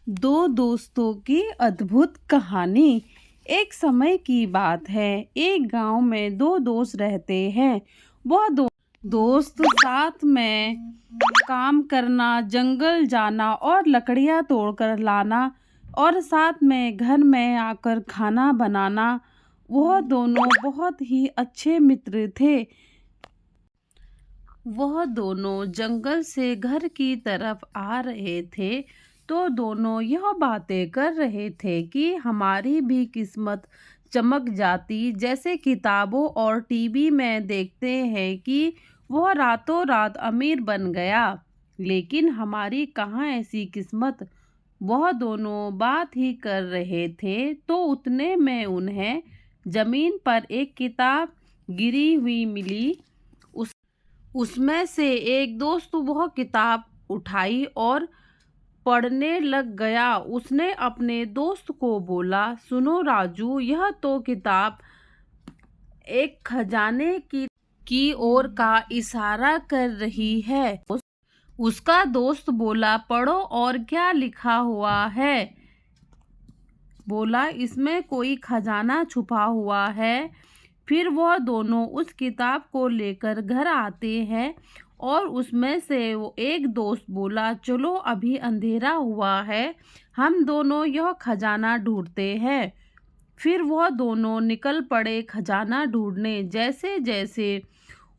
दो दोस्तों की अद्भुत कहानी। एक समय की बात है, एक गांव में दो दोस्त रहते हैं। वह दो दोस्त साथ में काम करना, जंगल जाना और लकड़ियां तोड़कर लाना और साथ में घर में आकर खाना बनाना। वह दोनों बहुत ही अच्छे मित्र थे। वह दोनों जंगल से घर की तरफ आ रहे थे तो दोनों यह बातें कर रहे थे कि हमारी भी किस्मत चमक जाती, जैसे किताबों और टीवी में देखते हैं कि वह रातों रात अमीर बन गया। लेकिन हमारी कहाँ ऐसी किस्मत। वह दोनों बात ही कर रहे थे तो उतने में उन्हें जमीन पर एक किताब गिरी हुई मिली। उसमें से एक दोस्त वह किताब उठाई और पढ़ने लग गया। उसने अपने दोस्त को बोला, सुनो राजू, यह तो किताब एक खजाने की ओर का इशारा कर रही है। उसका दोस्त बोला, पढ़ो और क्या लिखा हुआ है। बोला, इसमें कोई खजाना छुपा हुआ है। फिर वह दोनों उस किताब को लेकर घर आते हैं और उसमें से वो एक दोस्त बोला, चलो अभी अंधेरा हुआ है, हम दोनों यह खजाना ढूंढते हैं। फिर वह दोनों निकल पड़े खजाना ढूंढने। जैसे जैसे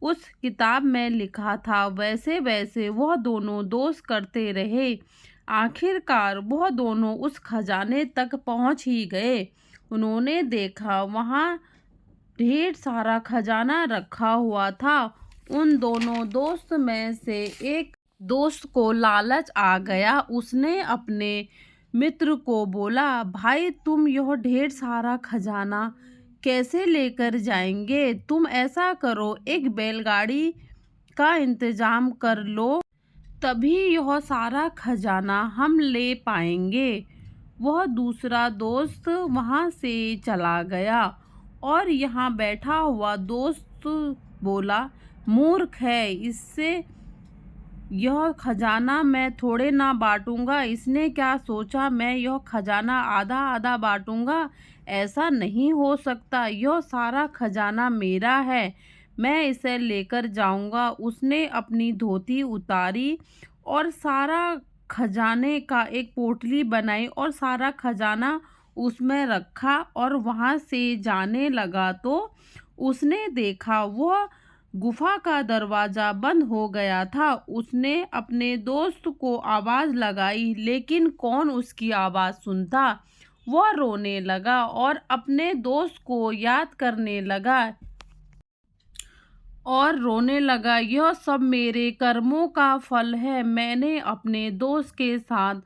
उस किताब में लिखा था वैसे वैसे वह दोनों दोस्त करते रहे। आखिरकार वह दोनों उस खजाने तक पहुंच ही गए। उन्होंने देखा वहां ढेर सारा खजाना रखा हुआ था। उन दोनों दोस्त में से एक दोस्त को लालच आ गया। उसने अपने मित्र को बोला, भाई तुम यह ढेर सारा खजाना कैसे लेकर जाएंगे। तुम ऐसा करो, एक बैलगाड़ी का इंतजाम कर लो, तभी यह सारा खजाना हम ले पाएंगे। वह दूसरा दोस्त वहां से चला गया और यहाँ बैठा हुआ दोस्त बोला, मूर्ख है, इससे यह खजाना मैं थोड़े ना बांटूंगा। इसने क्या सोचा मैं यह खजाना आधा आधा बांटूंगा। ऐसा नहीं हो सकता, यह सारा खजाना मेरा है, मैं इसे लेकर जाऊंगा। उसने अपनी धोती उतारी और सारा खजाने का एक पोटली बनाई और सारा खजाना उसमें रखा और वहां से जाने लगा तो उसने देखा वह गुफा का दरवाजा बंद हो गया था। उसने अपने दोस्त को आवाज लगाई, लेकिन कौन उसकी आवाज सुनता। वह रोने लगा और अपने दोस्त को याद करने लगा यह सब मेरे कर्मों का फल है। मैंने अपने दोस्त के साथ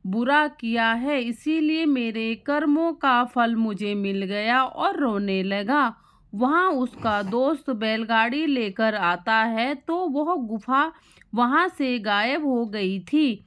बुरा किया है, इसीलिए मेरे कर्मों का फल मुझे मिल गया, और रोने लगा। वहाँ उसका दोस्त बैलगाड़ी लेकर आता है तो वह गुफा वहाँ से गायब हो गई थी।